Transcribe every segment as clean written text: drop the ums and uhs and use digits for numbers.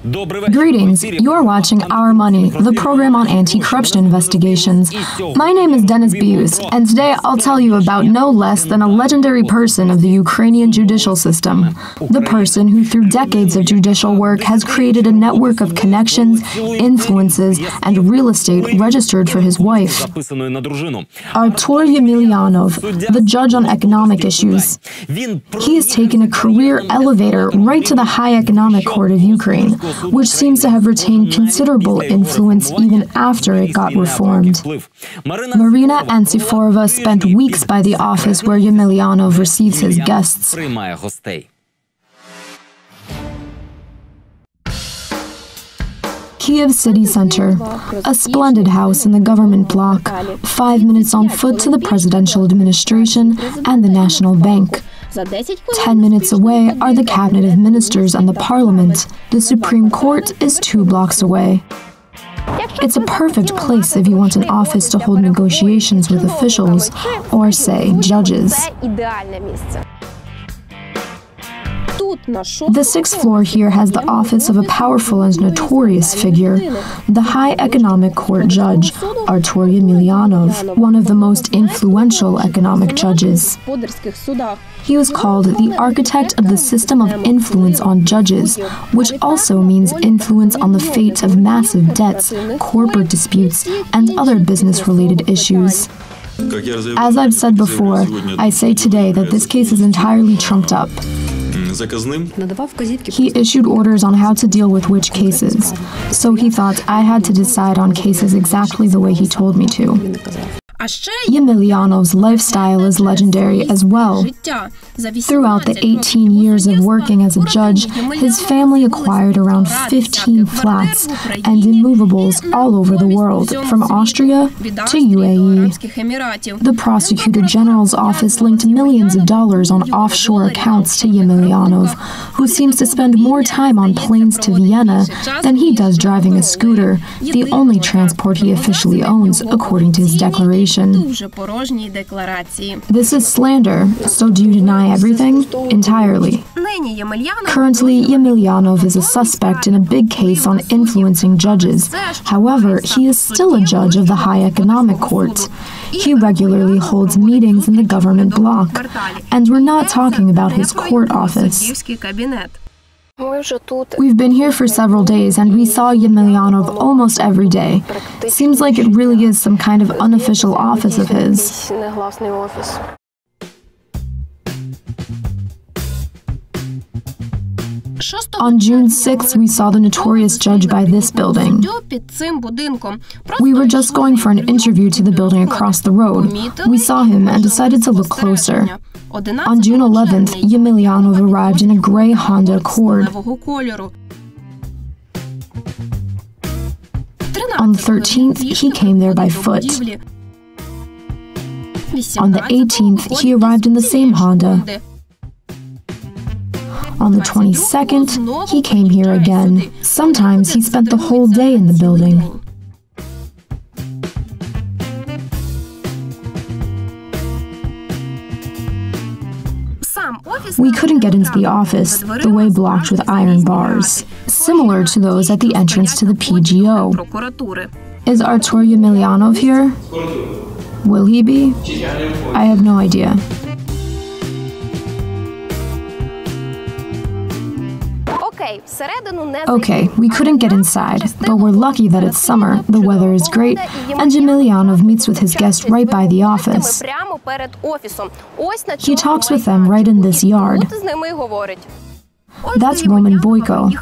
Greetings, you're watching Our Money, the program on anti-corruption investigations. My name is Bihus, and today I'll tell you about no less than a legendary person of the Ukrainian judicial system. The person who through decades of judicial work has created a network of connections, influences, and real estate registered for his wife. Artur Yemelyanov, the judge on economic issues. He has taken a career elevator right to the High Economic Court of Ukraine, which seems to have retained considerable influence even after it got reformed. Maryna Ansiforova spent weeks by the office where Yemelyanov receives his guests. Kyiv city center, a splendid house in the government block, 5 minutes on foot to the presidential administration and the National Bank. 10 minutes away are the cabinet of ministers and the parliament. The Supreme Court is 2 blocks away. It's a perfect place if you want an office to hold negotiations with officials, or say, judges. The 6th floor here has the office of a powerful and notorious figure, the High Economic Court judge, Artur Yemelyanov, one of the most influential economic judges. He was called the architect of the system of influence on judges, which also means influence on the fate of massive debts, corporate disputes, and other business-related issues. As I've said before, I say today that this case is entirely trumped up. He issued orders on how to deal with which cases, so he thought I had to decide on cases exactly the way he told me to. Yemelyanov's lifestyle is legendary as well. Throughout the 18 years of working as a judge, his family acquired around 15 flats and immovables all over the world, from Austria to UAE. The Prosecutor General's office linked millions of dollars on offshore accounts to Yemelyanov, who seems to spend more time on planes to Vienna than he does driving a scooter, the only transport he officially owns, according to his declaration. This is slander, so do you deny everything? Entirely. Currently, Yemelyanov is a suspect in a big case on influencing judges. However, he is still a judge of the High Economic Court. He regularly holds meetings in the government block, and we're not talking about his court office. We've been here for several days, and we saw Yemelyanov almost every day. Seems like it really is some kind of unofficial office of his. On June 6th, we saw the notorious judge by this building. We were just going for an interview to the building across the road. We saw him and decided to look closer. On June 11th, Yemelyanov arrived in a gray Honda Accord. On the 13th, he came there by foot. On the 18th, he arrived in the same Honda. On the 22nd, he came here again. Sometimes he spent the whole day in the building. We couldn't get into the office, the way blocked with iron bars, similar to those at the entrance to the PGO. Is Artur Yemelyanov here? Will he be? I have no idea. Okay, we couldn't get inside, but we're lucky that it's summer, the weather is great, and Yemelyanov meets with his guest right by the office. He talks with them right in this yard. That's Roman Boyko,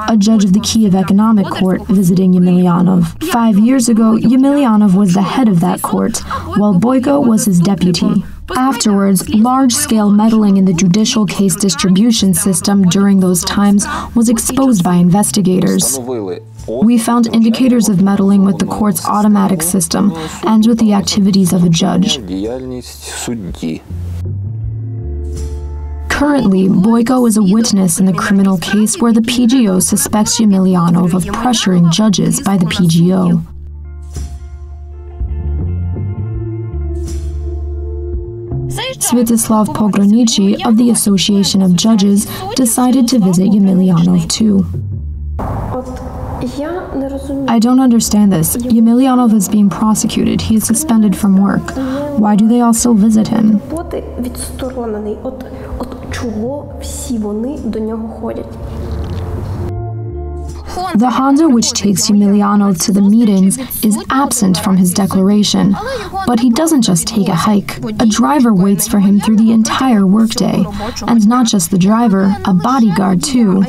a judge of the Kyiv Economic Court, visiting Yemelyanov. 5 years ago, Yemelyanov was the head of that court, while Boyko was his deputy. Afterwards, large-scale meddling in the judicial case distribution system during those times was exposed by investigators. We found indicators of meddling with the court's automatic system and with the activities of a judge. Currently, Boyko is a witness in the criminal case where the PGO suspects Yemelyanov of pressuring judges by the PGO. Sviatoslav Pogranichi of the Association of Judges decided to visit Yemelyanov too. I don't understand this. Yemelyanov is being prosecuted. He is suspended from work. Why do they all still visit him? The Honda which takes Yemelyanov to the meetings is absent from his declaration, but he doesn't just take a hike. A driver waits for him through the entire workday, and not just the driver, a bodyguard too.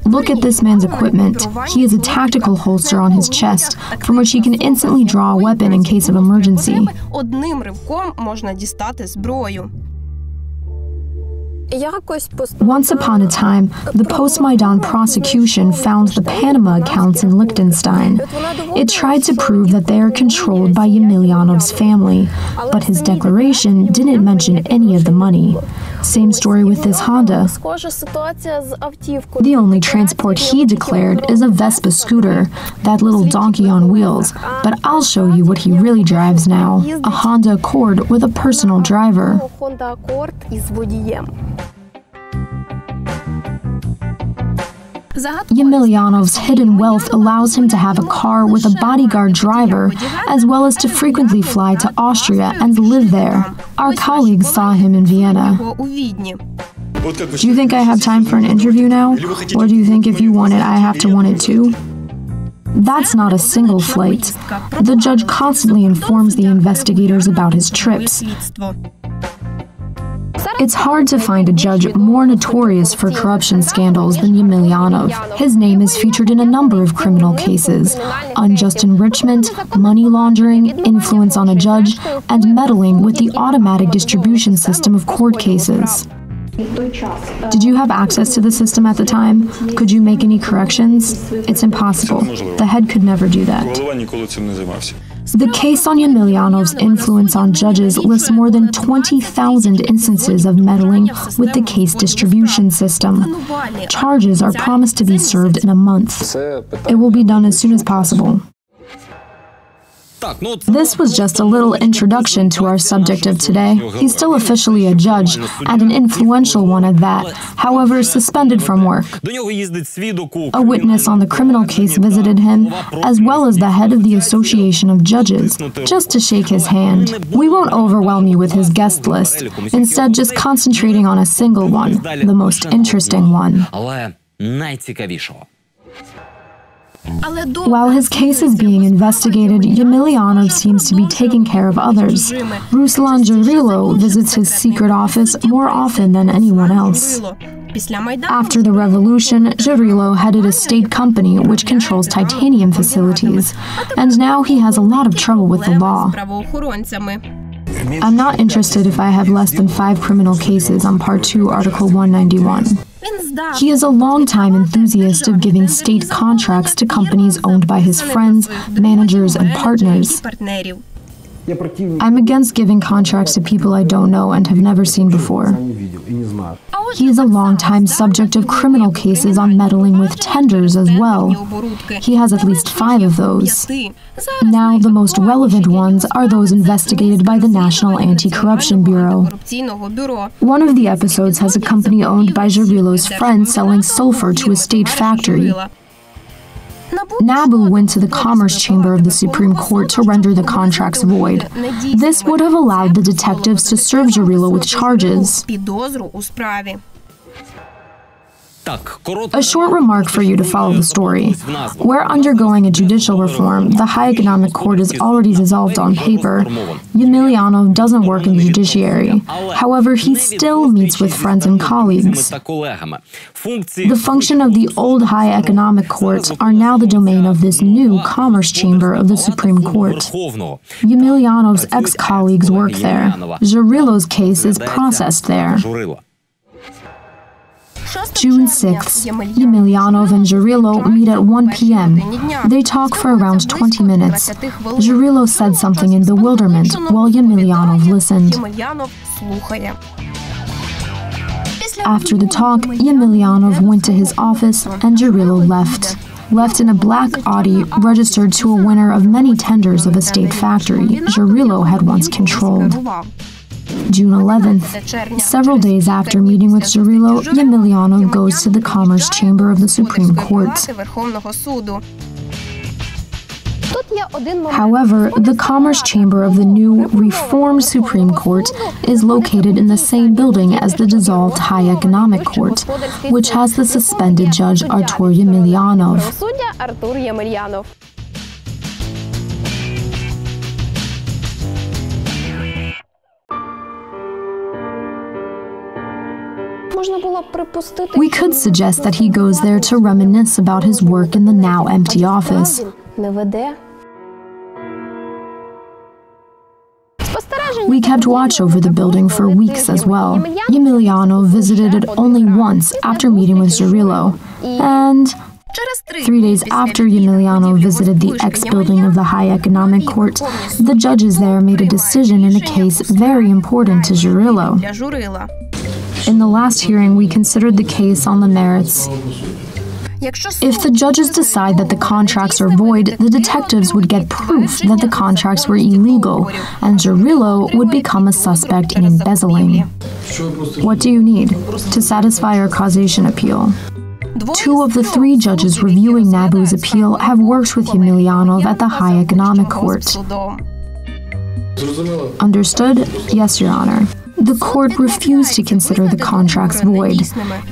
Look at this man's equipment. He has a tactical holster on his chest, from which he can instantly draw a weapon in case of emergency. Once upon a time, the post-Maidan prosecution found the Panama accounts in Liechtenstein. It tried to prove that they are controlled by Yemelyanov's family, but his declaration didn't mention any of the money. Same story with this Honda. The only transport he declared is a Vespa scooter, that little donkey on wheels, but I'll show you what he really drives now, a Honda Accord with a personal driver. Yemelyanov's hidden wealth allows him to have a car with a bodyguard driver, as well as to frequently fly to Austria and live there. Our colleagues saw him in Vienna. Do you think I have time for an interview now? Or do you think if you want it, I have to want it too? That's not a single flight. The judge constantly informs the investigators about his trips. It's hard to find a judge more notorious for corruption scandals than Yemelyanov. His name is featured in a number of criminal cases: unjust enrichment, money laundering, influence on a judge, and meddling with the automatic distribution system of court cases. Did you have access to the system at the time? Could you make any corrections? It's impossible. The head could never do that. The case on Yemelyanov's influence on judges lists more than 20,000 instances of meddling with the case distribution system. Charges are promised to be served in a month. It will be done as soon as possible. This was just a little introduction to our subject of today. He's still officially a judge, and an influential one at that, however suspended from work. A witness on the criminal case visited him, as well as the head of the Association of Judges, just to shake his hand. We won't overwhelm you with his guest list, instead just concentrating on a single one, the most interesting one. While his case is being investigated, Yemelyanov seems to be taking care of others. Ruslan Jarilo visits his secret office more often than anyone else. After the revolution, Jarilo headed a state company which controls titanium facilities, and now he has a lot of trouble with the law. I'm not interested if I have less than 5 criminal cases on Part 2, Article 191. He is a long-time enthusiast of giving state contracts to companies owned by his friends, managers, and partners. I'm against giving contracts to people I don't know and have never seen before. He is a long-time subject of criminal cases on meddling with tenders as well. He has at least 5 of those. Now, the most relevant ones are those investigated by the National Anti-Corruption Bureau. One of the episodes has a company owned by Jarilo's friend selling sulfur to a state factory. Nabu went to the Commerce Chamber of the Supreme Court to render the contracts void. This would have allowed the detectives to serve Jarilo with charges. A short remark for you to follow the story. We're undergoing a judicial reform. The High Economic Court is already dissolved on paper. Yemelyanov doesn't work in the judiciary. However, he still meets with friends and colleagues. The function of the old High Economic Courts are now the domain of this new Commerce Chamber of the Supreme Court. Yemelyanov's ex-colleagues work there. Jarilo's case is processed there. June 6th, Yemelyanov and Jarilo meet at 1 p.m. They talk for around 20 minutes. Jarilo said something in bewilderment while Yemelyanov listened. After the talk, Yemelyanov went to his office and Jarilo left. Left in a black Audi registered to a winner of many tenders of a state factory Jarilo had once controlled. June 11th, several days after meeting with Zhirilo, Yemelyanov goes to the Commerce Chamber of the Supreme Court. However, the Commerce Chamber of the new reformed Supreme Court is located in the same building as the dissolved High Economic Court, which has the suspended judge Artur Yemelyanov. We could suggest that he goes there to reminisce about his work in the now empty office. We kept watch over the building for weeks as well. Yemelyanov visited it only once after meeting with Zhirilo, and 3 days after Yemelyanov visited the ex-building of the High Economic Court, the judges there made a decision in a case very important to Zhirilo. In the last hearing, we considered the case on the merits. If the judges decide that the contracts are void, the detectives would get proof that the contracts were illegal, and Zhirilo would become a suspect in embezzling. What do you need to satisfy our causation appeal? 2 of the 3 judges reviewing Nabu's appeal have worked with Yemelyanov at the High Economic Court. Understood? Yes, Your Honor. The court refused to consider the contracts void.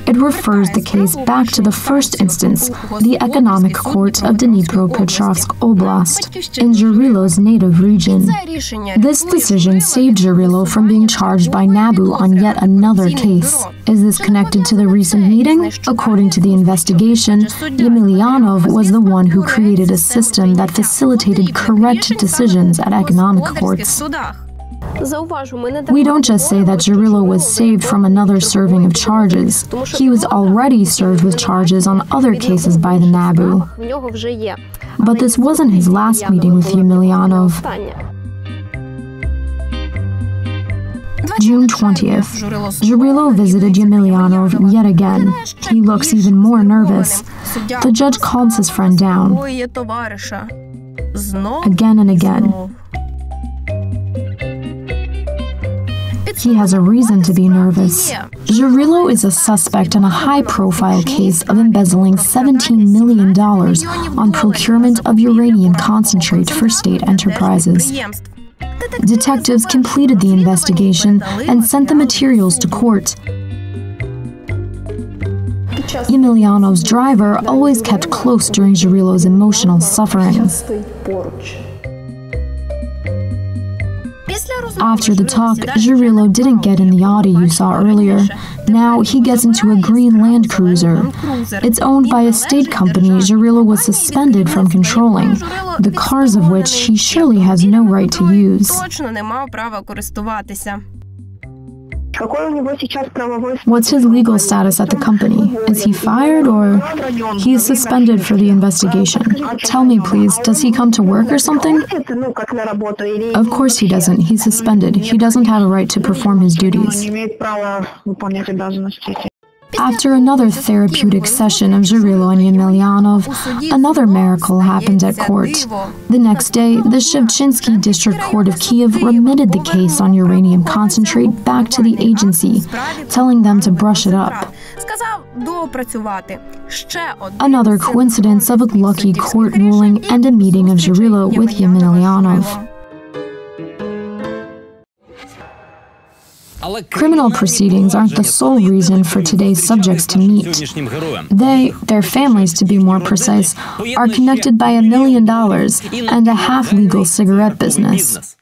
It refers the case back to the first instance, the Economic Court of Dnipropetrovsk Oblast, in Zhirilo's native region. This decision saved Zhirilo from being charged by Nabu on yet another case. Is this connected to the recent meeting? According to the investigation, Yemelyanov was the one who created a system that facilitated correct decisions at economic courts. We don't just say that Zhirilo was saved from another serving of charges. He was already served with charges on other cases by the Nabu. But this wasn't his last meeting with Yemelyanov. June 20th, Zhirilo visited Yemelyanov yet again. He looks even more nervous. The judge calms his friend down. Again and again. He has a reason to be nervous. Zhirilo is a suspect in a high-profile case of embezzling $17 million on procurement of uranium concentrate for state enterprises. Detectives completed the investigation and sent the materials to court. Yemelyanov's driver always kept close during Zhirilo's emotional suffering. After the talk, Zhirilo didn't get in the Audi you saw earlier. Now he gets into a green Land Cruiser. It's owned by a state company Zhirilo was suspended from controlling, the cars of which he surely has no right to use. What's his legal status at the company? Is he fired or he is suspended for the investigation? Tell me, please, does he come to work or something? Of course he doesn't. He's suspended. He doesn't have a right to perform his duties. After another therapeutic session of Zhirilo and Yemelyanov, another miracle happened at court. The next day, the Shevchinsky District Court of Kyiv remitted the case on uranium concentrate back to the agency, telling them to brush it up. Another coincidence of a lucky court ruling and a meeting of Zhirilo with Yemelyanov. Criminal proceedings aren't the sole reason for today's subjects to meet. Their families to be more precise, are connected by $1 million and a half-legal cigarette business.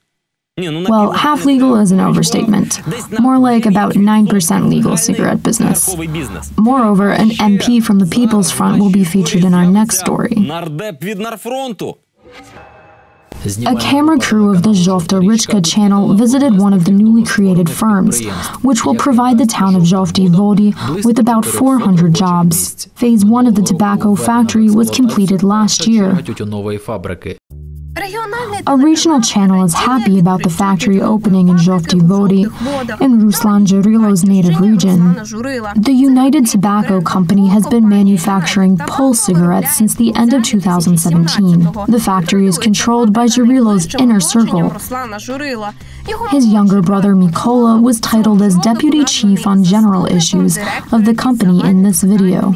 Well, half-legal is an overstatement. More like about 9% legal cigarette business. Moreover, an MP from the People's Front will be featured in our next story. A camera crew of the Zhovta Richka channel visited one of the newly created firms, which will provide the town of Zhovty Vody with about 400 jobs. Phase 1 of the tobacco factory was completed last year. A regional channel is happy about the factory opening in Zhovty Vody, in Ruslan Jarilo's native region. The United Tobacco Company has been manufacturing Pole cigarettes since the end of 2017. The factory is controlled by Jarilo's inner circle. His younger brother Mykola was titled as Deputy Chief on General Issues of the company in this video.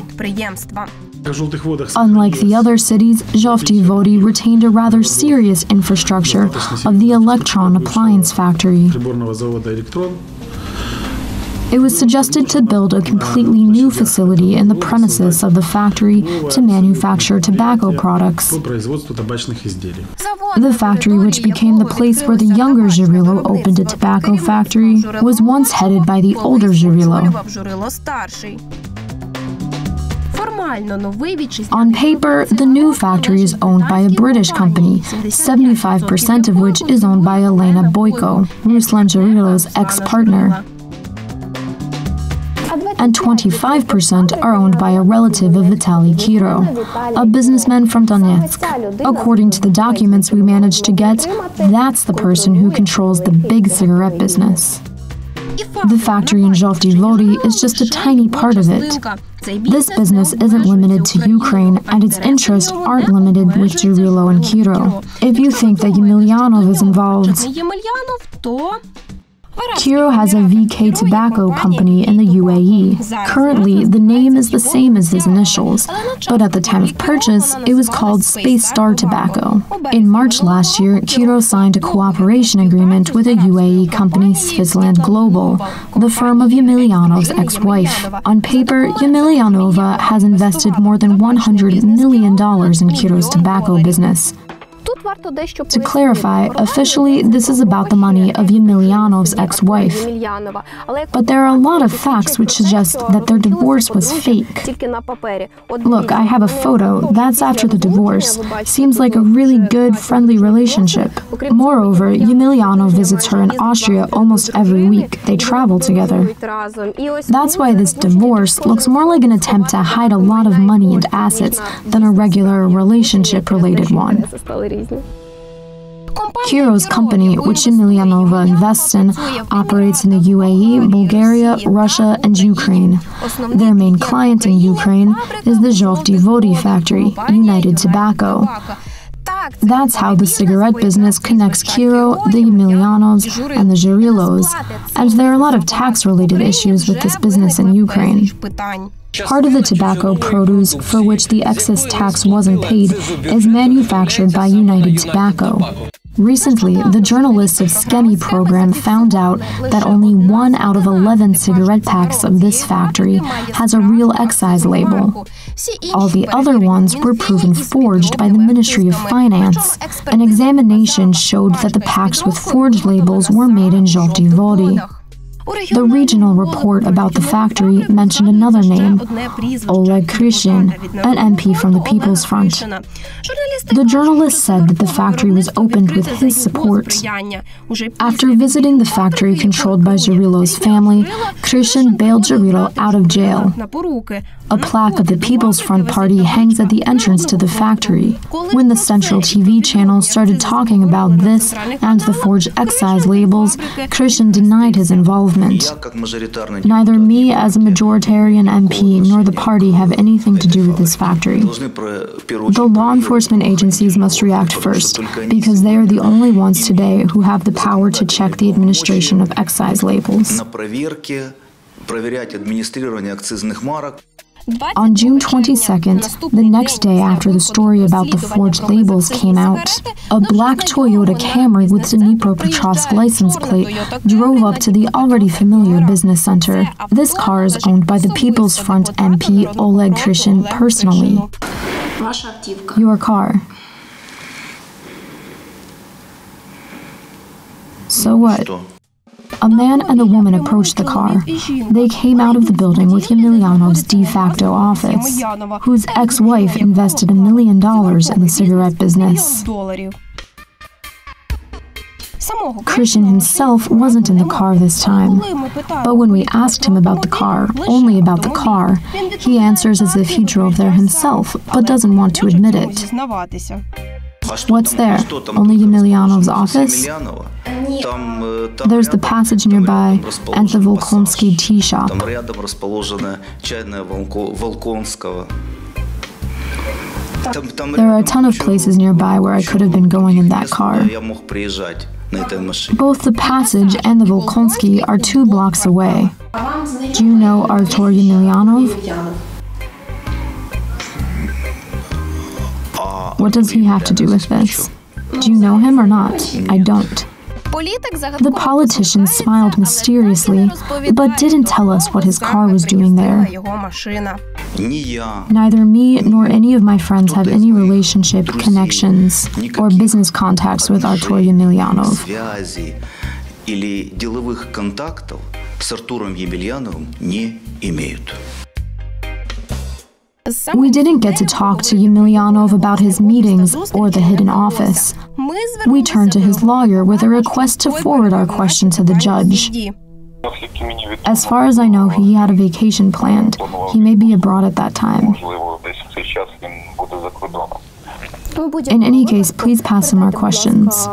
Unlike the other cities, Zhovty Vody retained a rather serious infrastructure of the electron appliance factory. It was suggested to build a completely new facility in the premises of the factory to manufacture tobacco products. The factory, which became the place where the younger Jarilo opened a tobacco factory, was once headed by the older Jarilo. On paper, the new factory is owned by a British company, 75% of which is owned by Elena Boyko, Ruslan Jarilo's ex-partner, and 25% are owned by a relative of Vitaly Kiro, a businessman from Donetsk. According to the documents we managed to get, that's the person who controls the big cigarette business. The factory in Zhovty Vody is just a tiny part of it. This business isn't limited to Ukraine, and its interests aren't limited with Jarilo and Kiro. If you think that Yemelyanov is involved, Kiro has a VK tobacco company in the UAE. Currently, the name is the same as his initials, but at the time of purchase, it was called Space Star Tobacco. In March last year, Kiro signed a cooperation agreement with a UAE company, Switzerland Global, the firm of Yemelyanov's ex-wife. On paper, Yemelyanova has invested more than $100 million in Kiro's tobacco business. To clarify, officially, this is about the money of Yemelyanov's ex-wife. But there are a lot of facts which suggest that their divorce was fake. Look, I have a photo. That's after the divorce. Seems like a really good, friendly relationship. Moreover, Yemelyanov visits her in Austria almost every week. They travel together. That's why this divorce looks more like an attempt to hide a lot of money and assets than a regular relationship-related one. Kiro's company, which Yemelyanova invests in, operates in the UAE, Bulgaria, Russia, and Ukraine. Their main client in Ukraine is the Zhovty Vody factory, United Tobacco. That's how the cigarette business connects Kiro, the Yemelyanovs, and the Jarilos, and there are a lot of tax-related issues with this business in Ukraine. Part of the tobacco produce for which the excess tax wasn't paid is manufactured by United Tobacco. Recently, the journalists of Skemi program found out that only 1 out of 11 cigarette packs of this factory has a real excise label. All the other ones were proven forged by the Ministry of Finance. An examination showed that the packs with forged labels were made in Zhovty Vody. The regional report about the factory mentioned another name, Oleg Krishin, an MP from the People's Front. The journalist said that the factory was opened with his support. After visiting the factory controlled by Jarilo's family, Krishin bailed Jarilo out of jail. A plaque of the People's Front Party hangs at the entrance to the factory. When the Central TV channel started talking about this and the forged excise labels, Krishin denied his involvement. Neither me as a majoritarian MP nor the party have anything to do with this factory. The law enforcement agencies must react first, because they are the only ones today who have the power to check the administration of excise labels. On June 22nd, the next day after the story about the forged labels came out, a black Toyota Camry with Dnipropetrovsk license plate drove up to the already familiar business center. This car is owned by the People's Front MP Oleg Krishin personally. Your car. So what? A man and a woman approached the car. They came out of the building with Yemelyanov's de facto office, whose ex-wife invested $1 million in the cigarette business. Krishin himself wasn't in the car this time, but when we asked him about the car, only about the car, he answers as if he drove there himself, but doesn't want to admit it. What's there? Only Yemelyanov's office? There's the passage nearby and the Volkonsky tea shop. There are a ton of places nearby where I could have been going in that car. Both the passage and the Volkonsky are 2 blocks away. Do you know Artur Yemelyanov? What does he have to do with this? Do you know him or not? I don't. The politician smiled mysteriously, but didn't tell us what his car was doing there. Neither me nor any of my friends have any relationship, connections, or business contacts with Artur Yemelyanov. We didn't get to talk to Yemelyanov about his meetings or the hidden office. We turned to his lawyer with a request to forward our question to the judge. As far as I know, he had a vacation planned. He may be abroad at that time. In any case, please pass him our questions.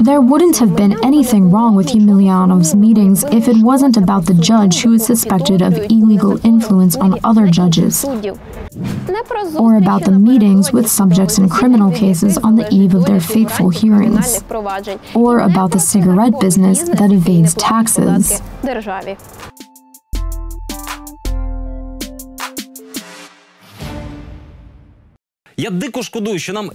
There wouldn't have been anything wrong with Yemelyanov's meetings if it wasn't about the judge who is suspected of illegal influence on other judges, or about the meetings with subjects in criminal cases on the eve of their fateful hearings, or about the cigarette business that evades taxes.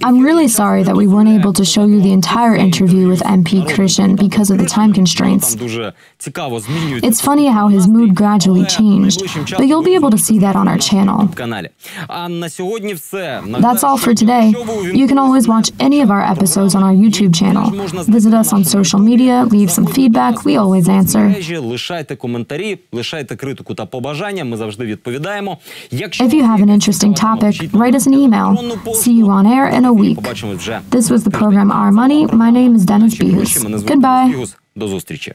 I'm really sorry that we weren't able to show you the entire interview with MP Krishin because of the time constraints. It's funny how his mood gradually changed, but you'll be able to see that on our channel. That's all for today. You can always watch any of our episodes on our YouTube channel. Visit us on social media, leave some feedback, we always answer. If you have an interesting topic, write us an email. See you on air in a week. This was the program Our Money. My name is Bihus. Goodbye. До зустрічі.